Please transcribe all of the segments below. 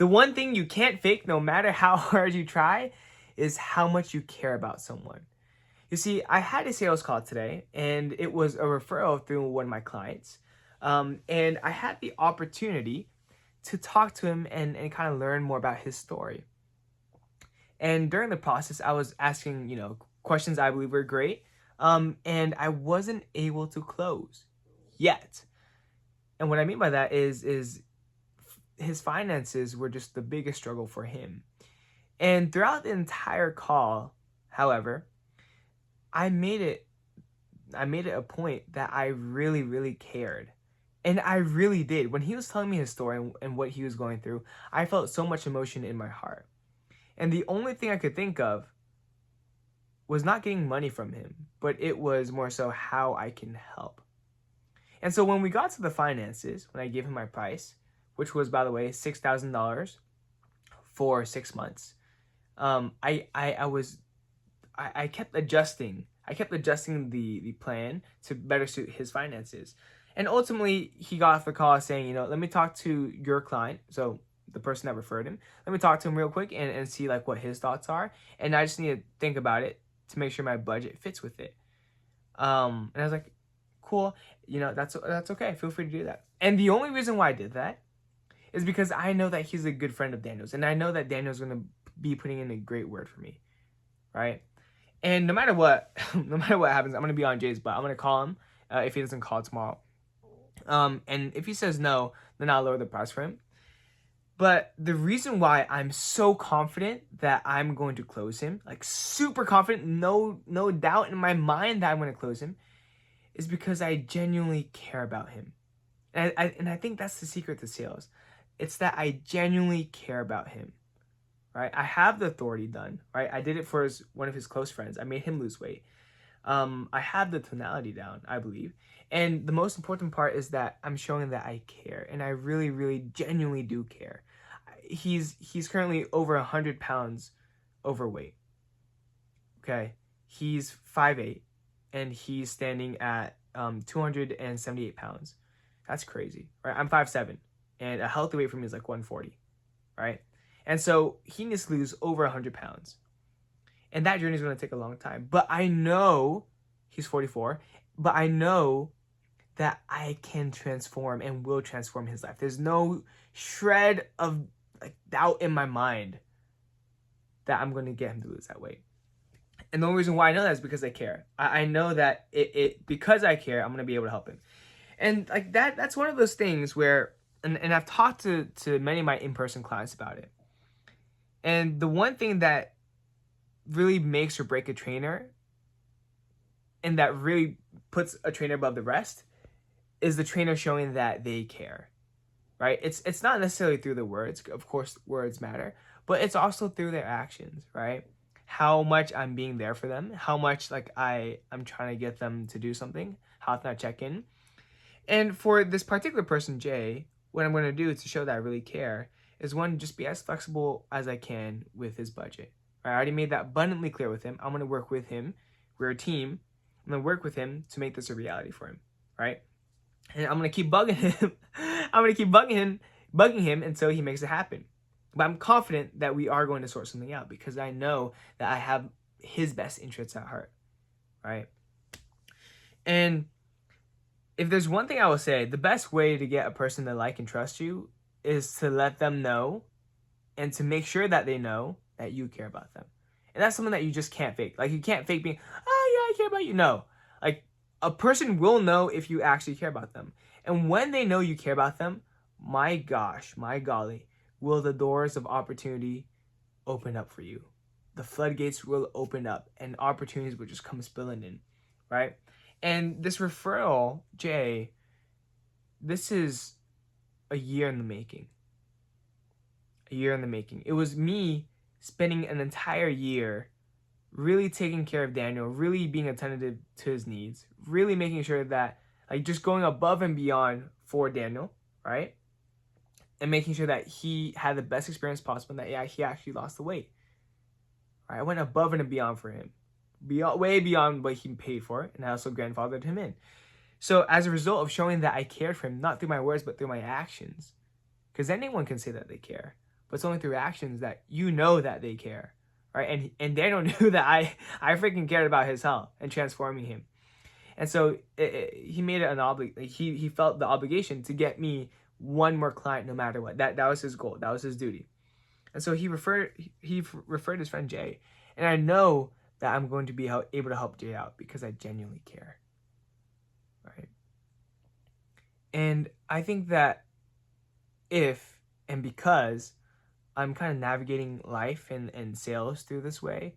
The one thing you can't fake, no matter how hard you try, is how much you care about someone. You see, I had a sales call today, and it was a referral through one of my clients. And I had the opportunity to talk to him and kind of learn more about his story. And during the process, I was asking, questions I believe were great. And I wasn't able to close yet. And what I mean by that is his finances were just the biggest struggle for him. And throughout the entire call, however, I made it a point that I really, really cared. And I really did. When he was telling me his story and what he was going through, I felt so much emotion in my heart. And the only thing I could think of was not getting money from him, but it was more so how I can help. And so when we got to the finances, when I gave him my price, which was, by the way, $6,000 for 6 months, I kept adjusting. I kept adjusting the plan to better suit his finances. And ultimately, he got off the call saying, let me talk to your client. So the person that referred him, let me talk to him real quick and see like what his thoughts are. And I just need to think about it to make sure my budget fits with it. And I was like, cool, that's okay. Feel free to do that. And the only reason why I did that is because I know that he's a good friend of Daniel's. And I know that Daniel's going to be putting in a great word for me, right? And no matter what, no matter what happens, I'm going to be on Jay's butt. I'm going to call him if he doesn't call tomorrow. And if he says no, then I'll lower the price for him. But the reason why I'm so confident that I'm going to close him, like super confident, no doubt in my mind that I'm going to close him, is because I genuinely care about him. And I think that's the secret to sales. It's that I genuinely care about him, right? I have the authority done, right? I did it for one of his close friends. I made him lose weight. I have the tonality down, I believe. And the most important part is that I'm showing that I care. And I really, really genuinely do care. He's currently over 100 pounds overweight. Okay. He's 5'8", and he's standing at 278 pounds. That's crazy, right? I'm 5'7", and a healthy weight for me is like 140, right? And so he needs to lose over 100 pounds. And that journey is going to take a long time. But I know, he's 44, but I know that I can transform and will transform his life. There's no shred of doubt in my mind that I'm going to get him to lose that weight. And the only reason why I know that is because I care. I know that because I care, I'm going to be able to help him. And like that's one of those things where, and I've talked to many of my in-person clients about it. And the one thing that really makes or break a trainer, and that really puts a trainer above the rest, is the trainer showing that they care, right? It's not necessarily through the words. Of course, words matter, but it's also through their actions, right? How much I'm being there for them, how much like I'm trying to get them to do something, how often I check in. And for this particular person, Jay, what I'm going to do to show that I really care is, one, just be as flexible as I can with his budget. I already made that abundantly clear with him. I'm going to work with him. We're a team. I'm going to work with him to make this a reality for him, right? And I'm going to keep bugging him. I'm going to keep bugging him until he makes it happen. But I'm confident that we are going to sort something out because I know that I have his best interests at heart, right? And if there's one thing I will say, the best way to get a person to like and trust you is to let them know and to make sure that they know that you care about them. And that's something that you just can't fake. Like, you can't fake being, oh yeah, I care about you. No. Like, a person will know if you actually care about them. And when they know you care about them, my gosh, my golly, will the doors of opportunity open up for you. The floodgates will open up and opportunities will just come spilling in, right? And this referral, Jay, this is a year in the making. A year in the making. It was me spending an entire year really taking care of Daniel, really being attentive to his needs, really making sure that, like, just going above and beyond for Daniel, right? And making sure that he had the best experience possible and that, yeah, he actually lost the weight. Right? I went above and beyond for him. Way beyond what he paid for, and I also grandfathered him in. So as a result of showing that I cared for him, not through my words, but through my actions, because anyone can say that they care, but it's only through actions that you know that they care, right? And Daniel knew that I freaking cared about his health and transforming him. And so he made it an he felt the obligation to get me one more client no matter what. That was his goal. That was his duty. And so he referred his friend Jay. And I know that I'm going to be able to help Jay out because I genuinely care. Right? And I think that if and because I'm kind of navigating life and sales through this way,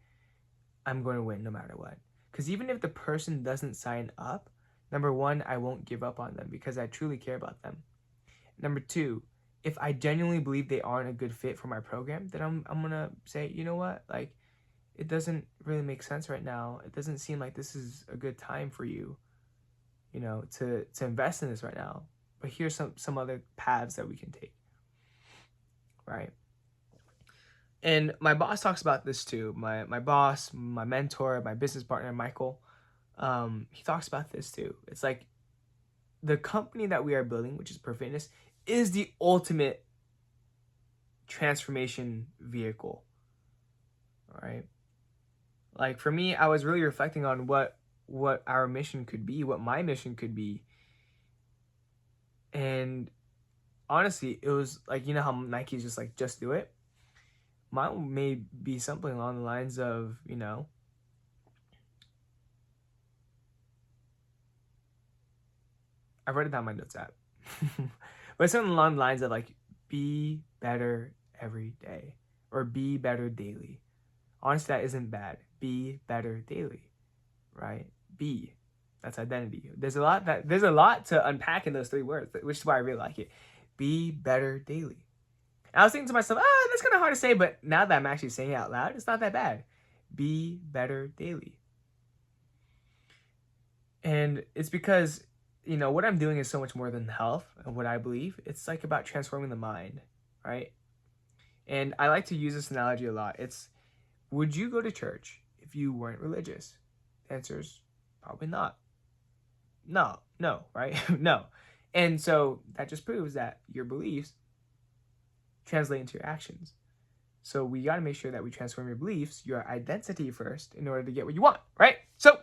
I'm going to win no matter what. Because even if the person doesn't sign up, number one, I won't give up on them because I truly care about them. Number two, if I genuinely believe they aren't a good fit for my program, then I'm going to say, you know what, like, it doesn't really make sense right now. It doesn't seem like this is a good time for you, you know, to invest in this right now. But here's some other paths that we can take, right? And my boss talks about this too. My boss, my mentor, my business partner, Michael, he talks about this too. It's like the company that we are building, which is Per Fitness, is the ultimate transformation vehicle. All right. Like for me, I was really reflecting on what our mission could be, what my mission could be. And honestly, it was like, you know how Nike's just like, just do it? Mine may be something along the lines of, you know, I wrote it down in my notes app. But something along the lines of like, be better every day or be better daily. Honestly, that isn't bad. Be better daily, right? Be. That's identity. There's a lot to unpack in those three words, which is why I really like it. Be better daily. And I was thinking to myself, that's kind of hard to say, but now that I'm actually saying it out loud, it's not that bad. Be better daily. And it's because, you know, what I'm doing is so much more than health and what I believe. It's like about transforming the mind, right? And I like to use this analogy a lot. It's, would you go to church if you weren't religious? The answer is probably not. No, right? No. And so that just proves that your beliefs translate into your actions. So we got to make sure that we transform your beliefs, your identity first, in order to get what you want, right? So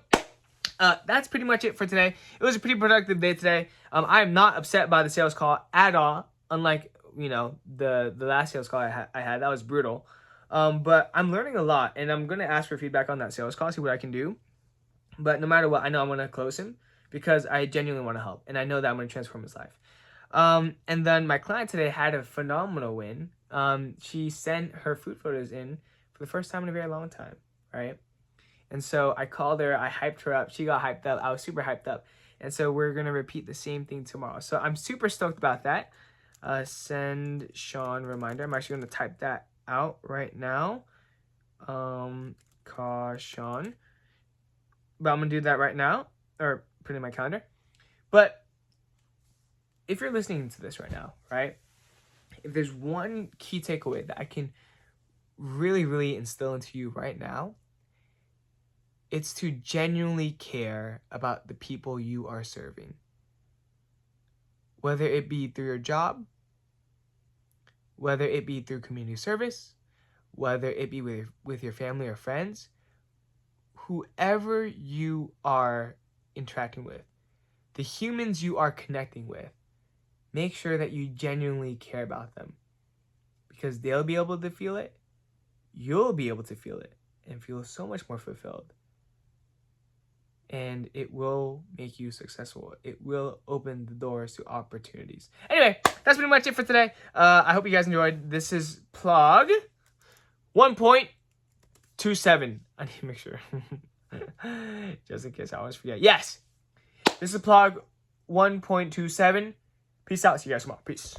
that's pretty much it for today. It was a pretty productive day today. I am not upset by the sales call at all, unlike, you know, the last sales call I had. That was brutal. But I'm learning a lot, and I'm going to ask for feedback on that sales call, see what I can do. But no matter what, I know I'm going to close him because I genuinely want to help, and I know that I'm going to transform his life. And then my client today had a phenomenal win. She sent her food photos in for the first time in a very long time, right? And so I called her, I hyped her up, she got hyped up, I was super hyped up. And so we're going to repeat the same thing tomorrow. So I'm super stoked about that. Send Sean reminder. I'm actually going to type that out right now. Call Sean. But I'm going to do that right now, or put it in my calendar. But if you're listening to this right now, right, if there's one key takeaway that I can really, really instill into you right now, it's to genuinely care about the people you are serving. Whether it be through your job, whether it be through community service, whether it be with your family or friends, whoever you are interacting with, the humans you are connecting with, make sure that you genuinely care about them, because they'll be able to feel it, you'll be able to feel it, and feel so much more fulfilled. And it will make you successful. It will open the doors to opportunities. Anyway, that's pretty much it for today. I hope you guys enjoyed. This is PLOG 1.27. I need to make sure. Just in case I always forget. Yes! This is PLOG 1.27. Peace out. See you guys tomorrow. Peace.